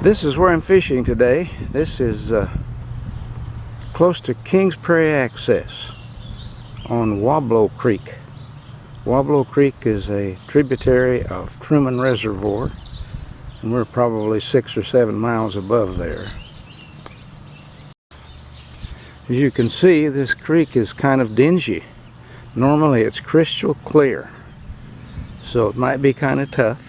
This is where I'm fishing today. This is close to Kingsprairie Access on Weableau Creek. Weableau Creek is a tributary of Truman Reservoir, and we're probably 6 or 7 miles above there. As you can see, this creek is kind of dingy. Normally it's crystal clear, so it might be kind of tough.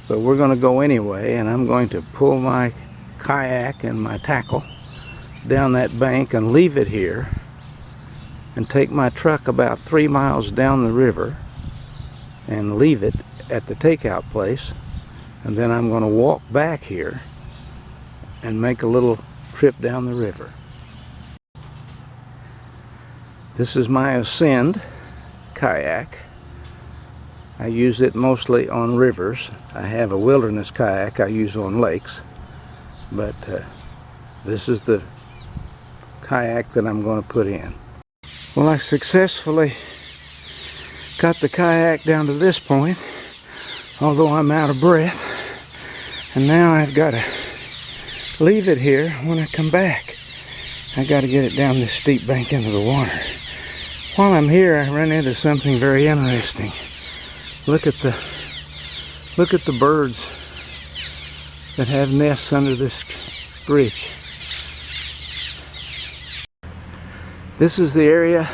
But we're going to go anyway, and I'm going to pull my kayak and my tackle down that bank and leave it here and take my truck about 3 miles down the river and leave it at the takeout place, and then I'm going to walk back here and make a little trip down the river. This is my Ascend kayak. I use it mostly on rivers. I have a wilderness kayak I use on lakes, but this is the kayak that I'm going to put in. Well, I successfully got the kayak down to this point, although I'm out of breath, and now I've got to leave it here. When I come back, I got to get it down this steep bank into the water. While I'm here, I run into something very interesting. Look at the birds that have nests under this bridge. This is the area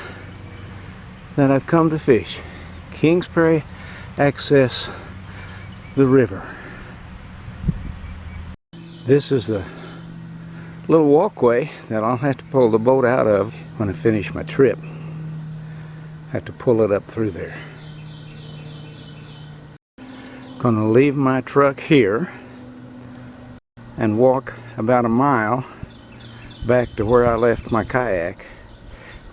that I've come to fish. Kingsprairie Access, the river. This is the little walkway that I'll have to pull the boat out of when I finish my trip. I have to pull it up through there. Gonna leave my truck here and walk about a mile back to where I left my kayak.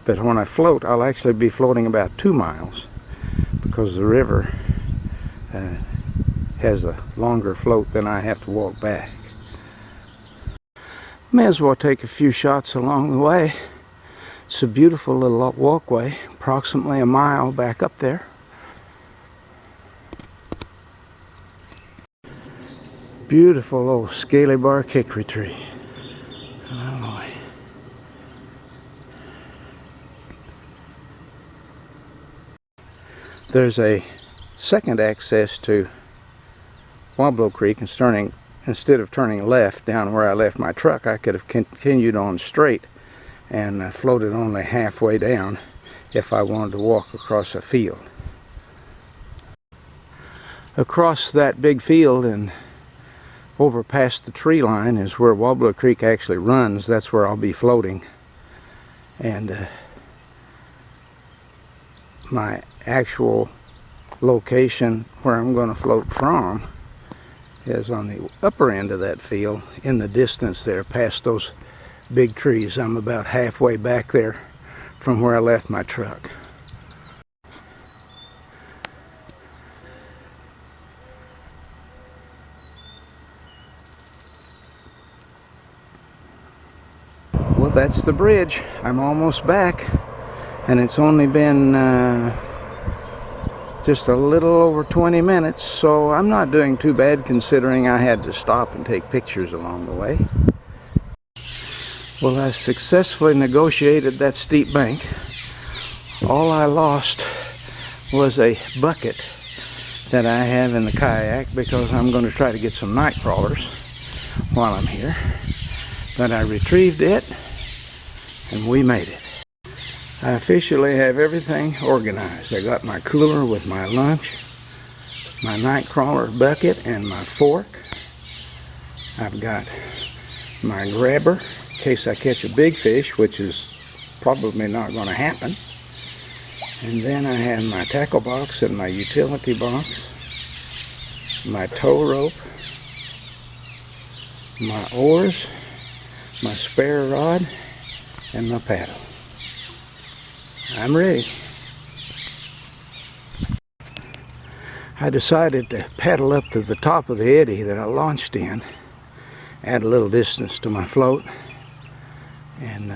But when I float, I'll actually be floating about 2 miles because the river has a longer float than I have to walk back. May as well take a few shots along the way. It's a beautiful little walkway, approximately a mile back up there. Beautiful old scaly bark hickory tree. Oh boy. There's a second access to Weableau Creek, and instead of turning left down where I left my truck, I could have continued on straight and floated only halfway down if I wanted to walk across a field. Across that big field and over past the tree line is where Weableau Creek actually runs. That's where I'll be floating. And my actual location where I'm going to float from is on the upper end of that field, in the distance there past those big trees. I'm about halfway back there from where I left my truck. Well, that's the bridge. I'm almost back, and it's only been just a little over 20 minutes, so I'm not doing too bad considering I had to stop and take pictures along the way. Well, I successfully negotiated that steep bank. All I lost was a bucket that I have in the kayak because I'm going to try to get some night crawlers while I'm here. But I retrieved it, and we made it. I officially have everything organized. I got my cooler with my lunch, my night crawler bucket, and my fork. I've got my grabber in case I catch a big fish, which is probably not going to happen. And then I have my tackle box and my utility box, my tow rope, my oars, my spare rod, and my paddle. I'm ready. I decided to paddle up to the top of the eddy that I launched in, add a little distance to my float, and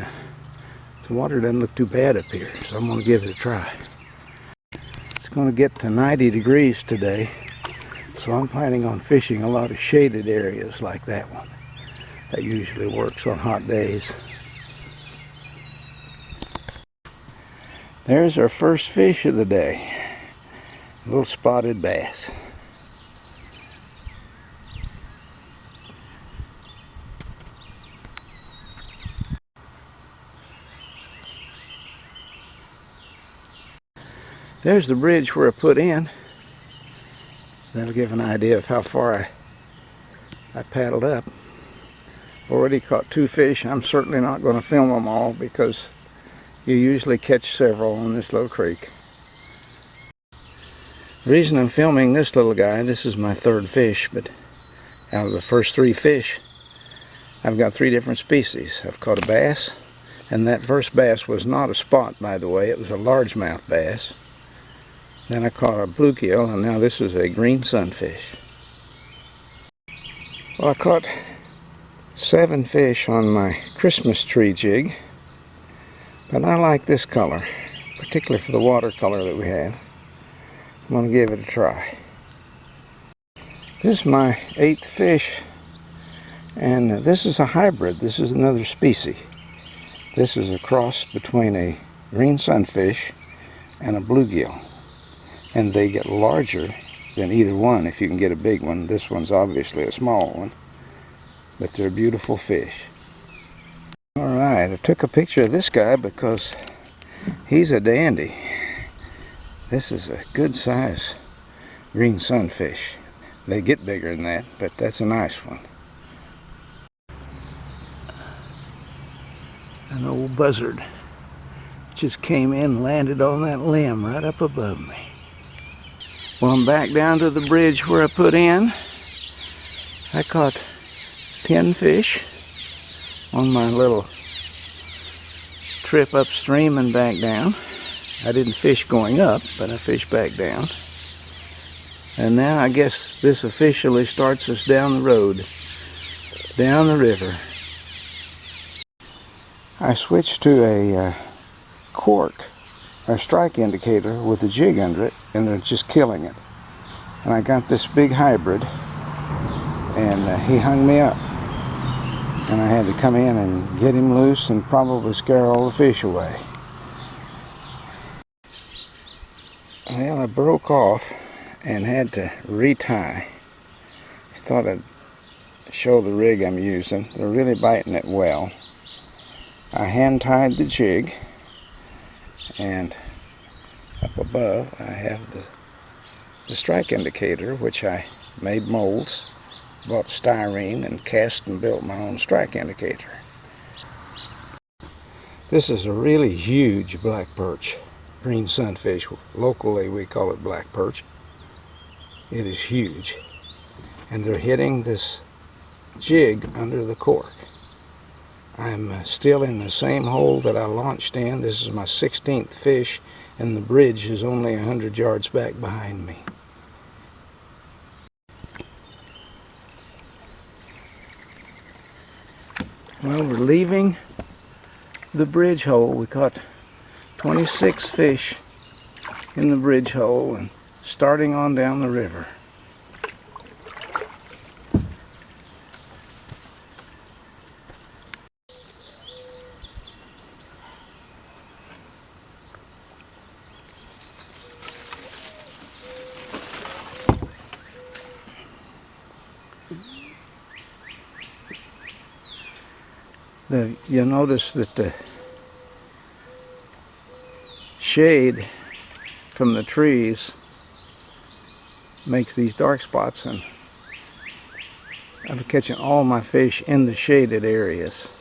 the water doesn't look too bad up here, so I'm going to give it a try. It's going to get to 90 degrees today, so I'm planning on fishing a lot of shaded areas like that one. That usually works on hot days. There's our first fish of the day. A little spotted bass. There's the bridge where I put in. That'll give an idea of how far I paddled up. Already caught 2 fish. I'm certainly not going to film them all because you usually catch several on this little creek. The reason I'm filming this little guy, this is my 3rd fish, but out of the first 3 fish, I've got 3 different species. I've caught a bass, and that first bass was not a spot, by the way. It was a largemouth bass. Then I caught a bluegill, and now this is a green sunfish. Well, I caught 7 fish on my Christmas tree jig, but I like this color, particularly for the watercolor that we have. I'm going to give it a try. This is my 8th fish, and this is a hybrid. This is another species. This is a cross between a green sunfish and a bluegill. And they get larger than either one if you can get a big one. This one's obviously a small one, but they're beautiful fish. Alright, I took a picture of this guy because he's a dandy. This is a good size green sunfish. They get bigger than that, but that's a nice one. An old buzzard just came in and landed on that limb right up above me. Well, I'm back down to the bridge where I put in. I caught 10 fish on my little trip upstream and back down. I didn't fish going up, but I fished back down. And now I guess this officially starts us down the road, down the river. I switched to a cork, a strike indicator with a jig under it, and they're just killing it. And I got this big hybrid, and he hung me up. And I had to come in and get him loose and probably scare all the fish away. Well, I broke off and had to retie. I thought I'd show the rig I'm using. They're really biting it well. I hand tied the jig, and up above I have the strike indicator, which I made molds, bought styrene, and cast and built my own strike indicator. This is a really huge black perch, green sunfish. Locally we call it black perch. It is huge, and they're hitting this jig under the cork. I'm still in the same hole that I launched in. This is my 16th fish, and the bridge is only 100 yards back behind me. Well, we're leaving the bridge hole. We caught 26 fish in the bridge hole and starting on down the river. You'll notice that the shade from the trees makes these dark spots, and I'm catching all my fish in the shaded areas.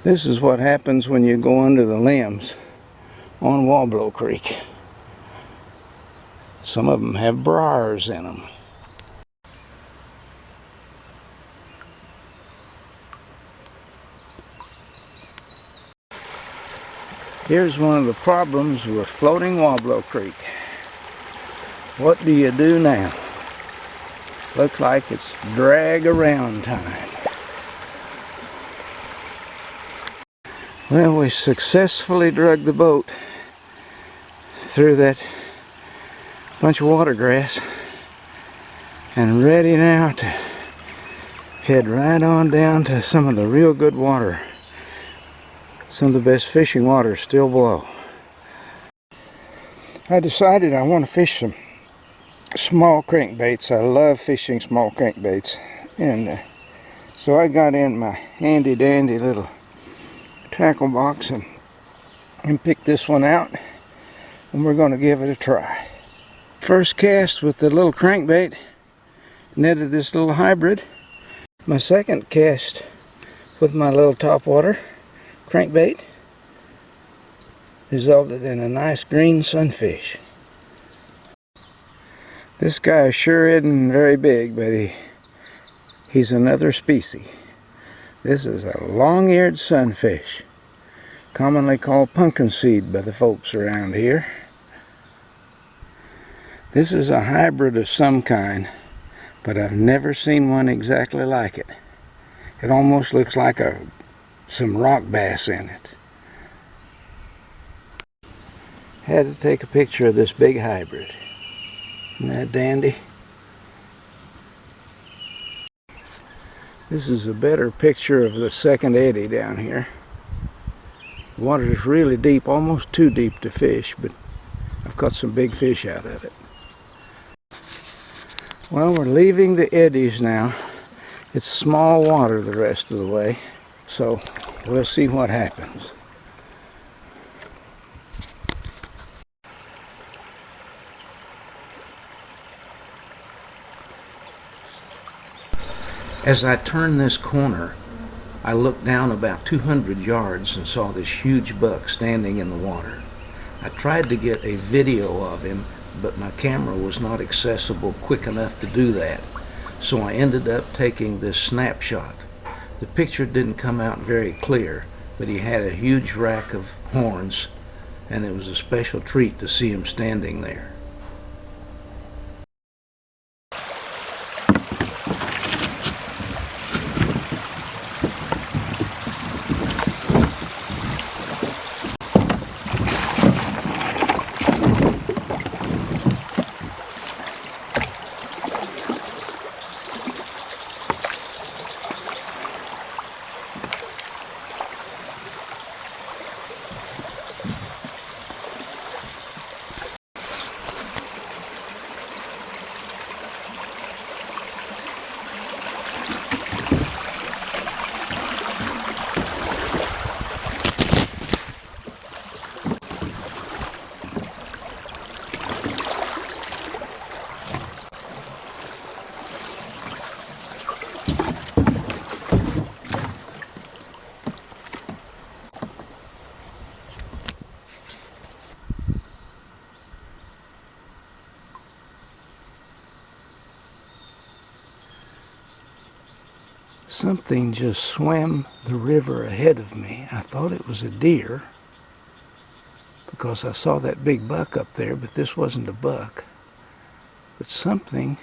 This is what happens when you go under the limbs. on Weableau Creek. Some of them have briars in them. Here's one of the problems with floating Weableau Creek. What do you do now? Looks like it's drag around time. Well, we successfully dragged the boat through that bunch of water grass and ready now to head right on down to some of the real good water. Some of the best fishing water still below. I decided I want to fish some small crankbaits. I love fishing small crankbaits, and so I got in my handy dandy little tackle box and picked this one out, and we're going to give it a try. First cast with the little crankbait netted this little hybrid. My second cast with my little topwater crankbait resulted in a nice green sunfish. This guy sure isn't very big, but he's another species. This is a long-eared sunfish, commonly called pumpkin seed by the folks around here. This is a hybrid of some kind, but I've never seen one exactly like it. It almost looks like some rock bass in it. Had to take a picture of this big hybrid. Isn't that dandy? This is a better picture of the second eddy down here. The water is really deep, almost too deep to fish, but I've caught some big fish out of it. Well, we're leaving the eddies now. It's small water the rest of the way, so we'll see what happens. As I turned this corner, I looked down about 200 yards and saw this huge buck standing in the water. I tried to get a video of him, but my camera was not accessible quick enough to do that. So I ended up taking this snapshot. The picture didn't come out very clear, but he had a huge rack of horns, and it was a special treat to see him standing there. Something just swam the river ahead of me. I thought it was a deer because I saw that big buck up there, but this wasn't a buck. But something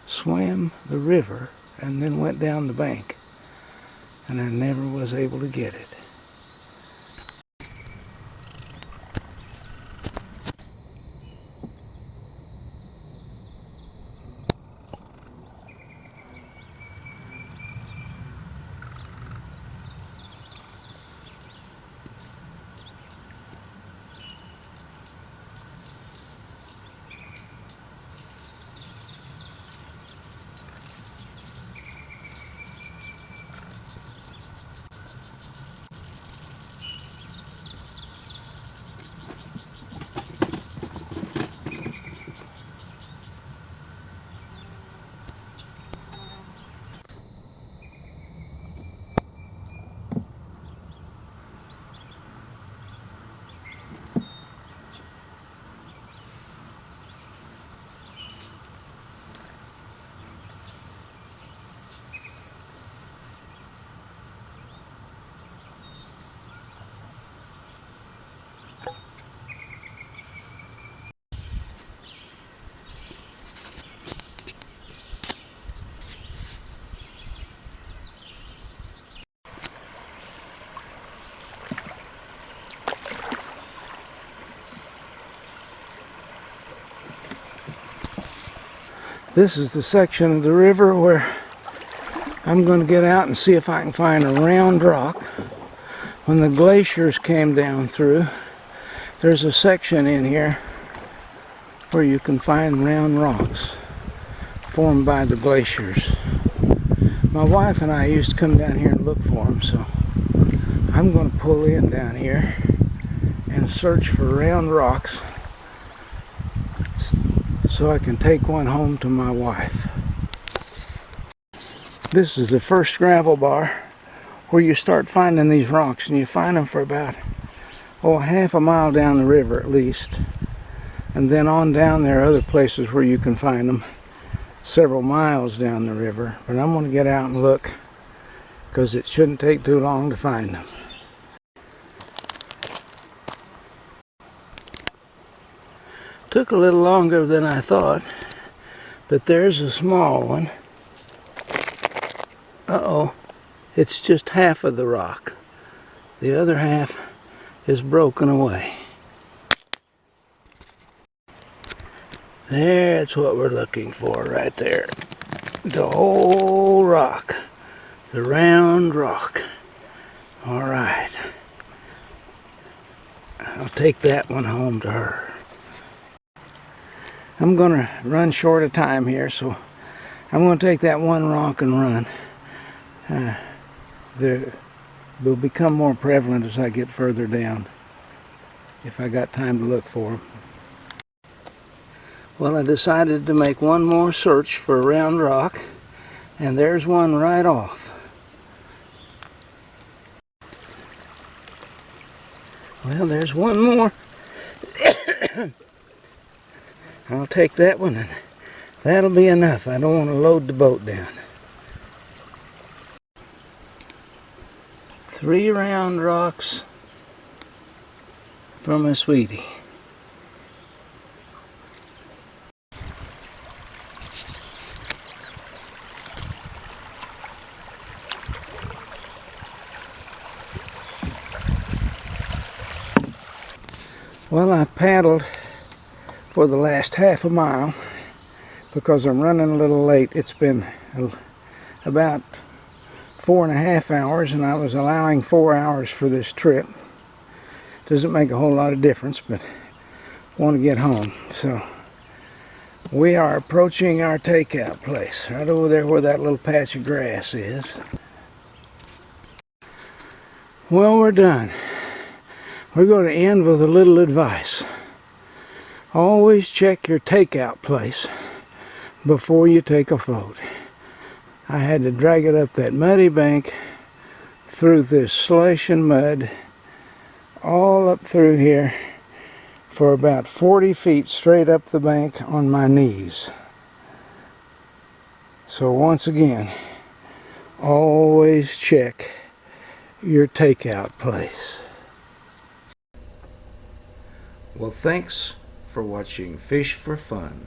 swam the river and then went down the bank, and I never was able to get it. This is the section of the river where I'm going to get out and see if I can find a round rock. When the glaciers came down through, there's a section in here where you can find round rocks formed by the glaciers. My wife and I used to come down here and look for them, so I'm going to pull in down here and search for round rocks so I can take one home to my wife. This is the first gravel bar where you start finding these rocks, and you find them for about half a mile down the river at least, and then on down there are other places where you can find them several miles down the river. But I'm going to get out and look because it shouldn't take too long to find them. Took a little longer than I thought, but there's a small one. Uh-oh, it's just half of the rock. The other half is broken away. That's what we're looking for right there. The whole rock. The round rock. All right. I'll take that one home to her. I'm going to run short of time here, so I'm going to take that one rock and run. They will become more prevalent as I get further down, if I got time to look for them. Well, I decided to make one more search for a round rock, and there's one right off. Well, there's one more. I'll take that one, and that'll be enough. I don't want to load the boat down. 3 round rocks from a sweetie. Well, I paddled for the last half a mile because I'm running a little late. It's been about 4.5 hours, and I was allowing 4 hours for this trip. Doesn't make a whole lot of difference, but I want to get home. So we are approaching our takeout place right over there where that little patch of grass is. Well, we're done. We're going to end with a little advice. Always check your takeout place before you take a float. I had to drag it up that muddy bank, through this slush and mud, all up through here for about 40 feet straight up the bank on my knees. So once again, always check your takeout place. Well, thanks for watching Fish for Fun.